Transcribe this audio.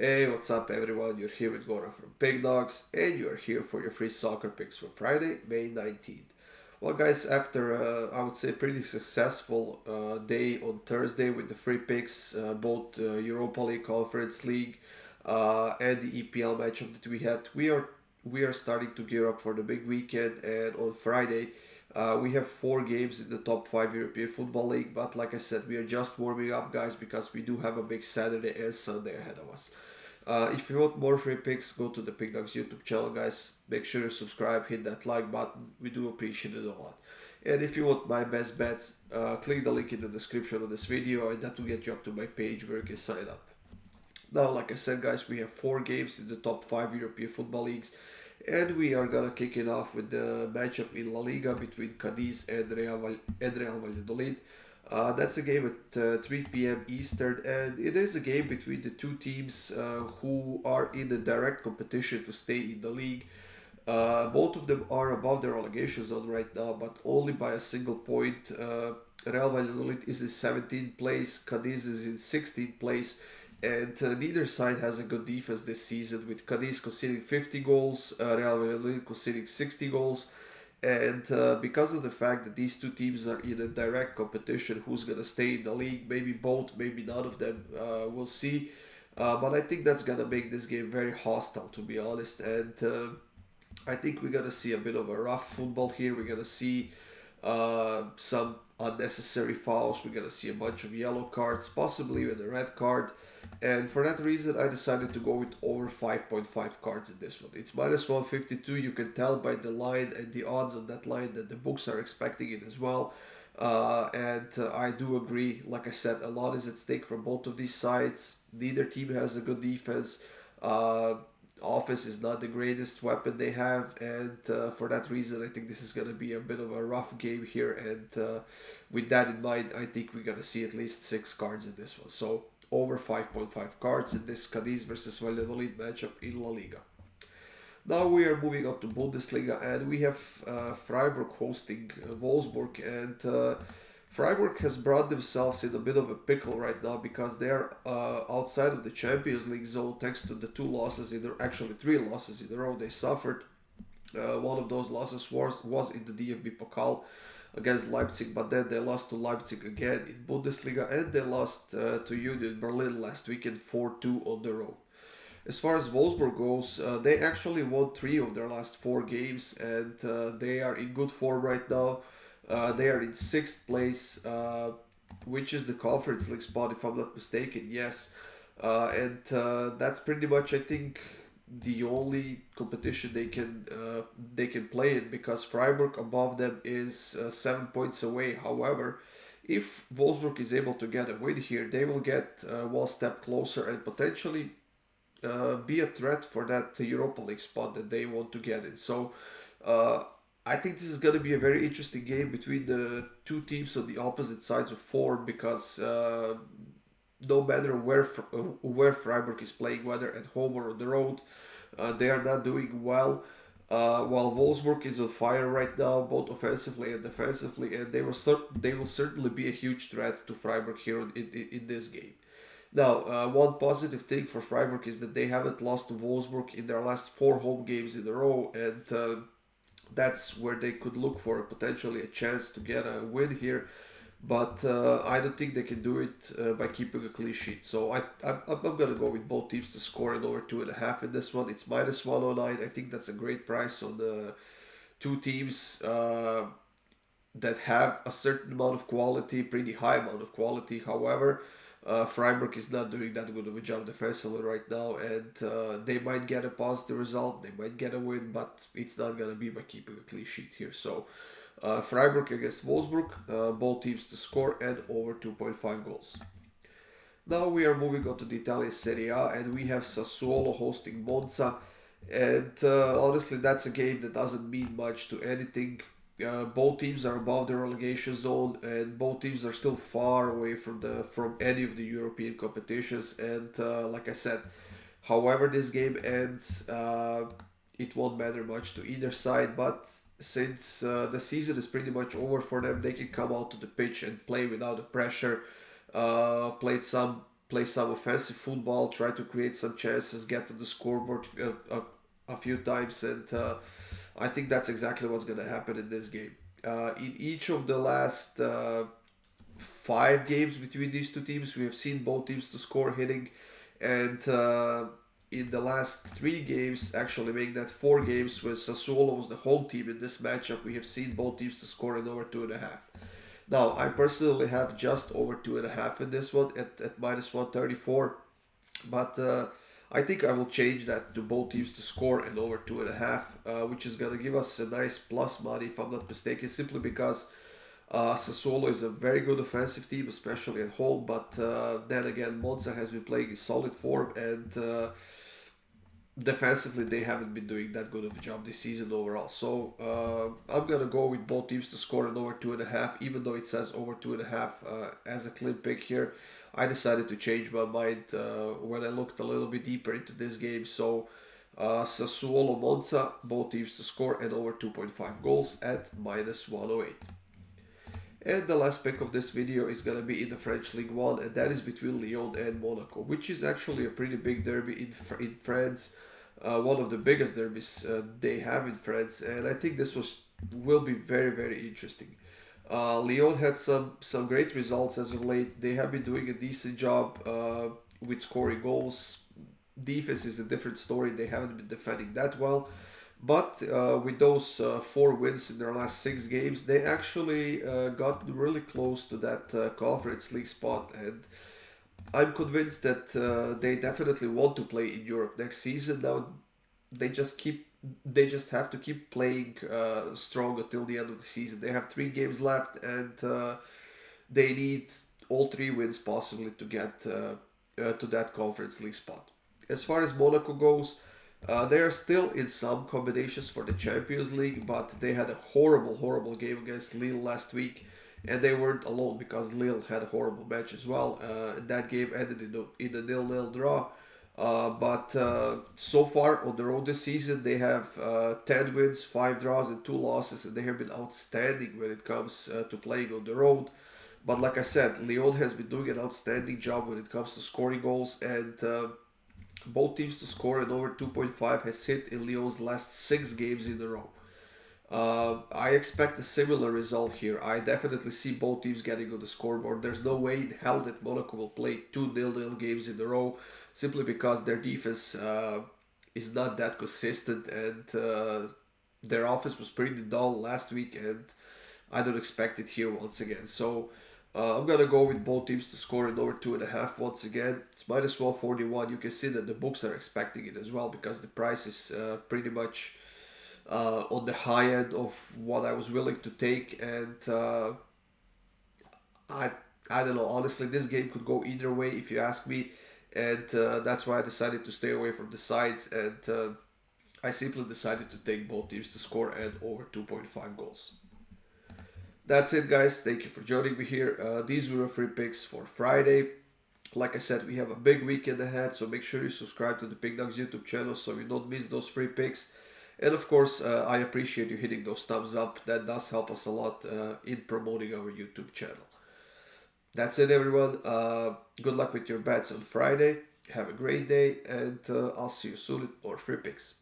Hey, what's up everyone? You're here with Goran from Pickdawgz and you're here for your free soccer picks for Friday, May 19th. Well guys, after I would say pretty successful day on Thursday with the free picks, both Europa League, Conference League, and the EPL matchup that we had, we are starting to gear up for the big weekend. And on Friday, we have four games in the top five European Football League. But like I said, we are just warming up, guys, because we do have a big Saturday and Sunday ahead of us. If you want more free picks, go to the Pickdawgz YouTube channel, guys. Make sure you subscribe, hit that like button. We do appreciate it a lot. And if you want my best bets, click the link in the description of this video, and that will get you up to my page where you can sign up. Now, like I said, guys, we have four games in the top five European football leagues, and we are gonna kick it off with the matchup in LaLiga between Cadiz and Real Valladolid. That's a game at 3 p.m. Eastern, and it is a game between the two teams who are in a direct competition to stay in the league. Both of them are above the relegation zone right now, but only by a single point. Real Valladolid is in 17th place, Cadiz is in 16th place, and neither side has a good defense this season, with Cadiz conceding 50 goals, Real Valladolid conceding 60 goals. And because of the fact that these two teams are in a direct competition, who's going to stay in the league? Maybe both, maybe none of them. We'll see. But I think that's going to make this game very hostile, to be honest. And I think we're going to see a bit of a rough football here. We're going to see some unnecessary fouls. We're going to see a bunch of yellow cards, possibly even a red card. And for that reason, I decided to go with over 5.5 cards in this one. It's minus 152. You can tell by the line and the odds on that line that the books are expecting it as well. And I do agree. Like I said, a lot is at stake for both of these sides. Neither team has a good defense. Offense is not the greatest weapon they have, and for that reason, I think this is going to be a bit of a rough game here. And with that in mind, I think we're going to see at least six cards in this one. So over 5.5 cards in this Cadiz versus Valladolid matchup in La Liga. Now we are moving on to Bundesliga, and we have Freiburg hosting Wolfsburg, and Freiburg has brought themselves in a bit of a pickle right now because they are outside of the Champions League zone thanks to the actually three losses in a row they suffered. One of those losses was in the DFB Pokal against Leipzig, but then they lost to Leipzig again in Bundesliga, and they lost to Union Berlin last weekend 4-2 on the road. As far as Wolfsburg goes, they actually won three of their last four games, and they are in good form right now. They are in sixth place, which is the Conference League spot, if I'm not mistaken. Yes, and that's pretty much, I think, the only competition they can play in, because Freiburg above them is 7 points away. However, if Wolfsburg is able to get a win here, they will get one step closer and potentially be a threat for that Europa League spot that they want to get in. So I think this is going to be a very interesting game between the two teams on the opposite sides of form, because no matter where Freiburg is playing, whether at home or on the road, they are not doing well. While Wolfsburg is on fire right now, both offensively and defensively, and they will certainly be a huge threat to Freiburg here in this game. Now, one positive thing for Freiburg is that they haven't lost to Wolfsburg in their last four home games in a row, and that's where they could look for potentially a chance to get a win here. But I don't think they can do it by keeping a clean sheet. So I'm going to go with both teams to score an over 2.5 in this one. It's minus 109. I think that's a great price on the two teams that have a certain amount of quality, pretty high amount of quality. However, Freiburg is not doing that good of a job defensively right now, and they might get a positive result, they might get a win, but it's not going to be by keeping a clean sheet here. So Freiburg against Wolfsburg, both teams to score and over 2.5 goals. Now we are moving on to the Italian Serie A, and we have Sassuolo hosting Monza, and honestly that's a game that doesn't mean much to anything. Both teams are above the relegation zone, and both teams are still far away from any of the European competitions. And like I said, however this game ends, it won't matter much to either side. But since the season is pretty much over for them, they can come out to the pitch and play without the pressure. Played some play some offensive football, try to create some chances, get to the scoreboard a few times, and I think that's exactly what's going to happen in this game. In each of the last 5 games between these two teams, we have seen both teams to score hitting, and in the last 3 games, actually making that 4 games, when Sassuolo was the home team in this matchup, we have seen both teams to score in over 2.5. Now, I personally have just over 2.5 in this one at minus 134, but I think I will change that to both teams to score and over 2.5, which is going to give us a nice plus money, if I'm not mistaken, simply because Sassuolo is a very good offensive team, especially at home, but then again, Monza has been playing in solid form, and defensively they haven't been doing that good of a job this season overall. So I'm gonna go with both teams to score an over 2.5, even though it says over 2.5 as a clean pick here. I decided to change my mind when I looked a little bit deeper into this game. So Sassuolo Monza, both teams to score and over 2.5 goals at minus 108. And the last pick of this video is going to be in the French Ligue 1, and that is between Lyon and Monaco, which is actually a pretty big derby in France. One of the biggest derbies they have in France, and I think this will be very, very interesting. Lyon had some great results as of late. They have been doing a decent job with scoring goals. Defense is a different story. They haven't been defending that well. But with those 4 wins in their last 6 games, they actually got really close to that Conference League spot. And I'm convinced that they definitely want to play in Europe next season. Now they just have to keep playing strong until the end of the season. They have 3 games left, and they need all 3 wins possibly to get to that Conference League spot. As far as Monaco goes, they are still in some combinations for the Champions League, but they had a horrible, horrible game against Lille last week, and they weren't alone because Lille had a horrible match as well. That game ended in a 0-0 draw. But so far on the road this season, they have 10 wins, 5 draws, and 2 losses, and they have been outstanding when it comes to playing on the road. But like I said, Lyon has been doing an outstanding job when it comes to scoring goals, and both teams to score and over 2.5 has hit in Lyon's last 6 games in a row. I expect a similar result here. I definitely see both teams getting on the scoreboard. There's no way in hell that Monaco will play 2 0-0 games in a row, simply because their defense is not that consistent, and their offense was pretty dull last week, and I don't expect it here once again. So I'm gonna go with both teams to score in over 2.5 once again. It's minus 141. You can see that the books are expecting it as well, because the price is pretty much on the high end of what I was willing to take, and I don't know. Honestly, this game could go either way if you ask me, and that's why I decided to stay away from the sides, and I simply decided to take both teams to score and over 2.5 goals. That's it, guys. Thank you for joining me here. These were free picks for Friday. Like I said, we have a big weekend ahead, so make sure you subscribe to the Pickdawgz YouTube channel so you don't miss those free picks. And of course, I appreciate you hitting those thumbs up. That does help us a lot in promoting our YouTube channel. That's it, everyone. Good luck with your bets on Friday. Have a great day, and I'll see you soon with more free picks.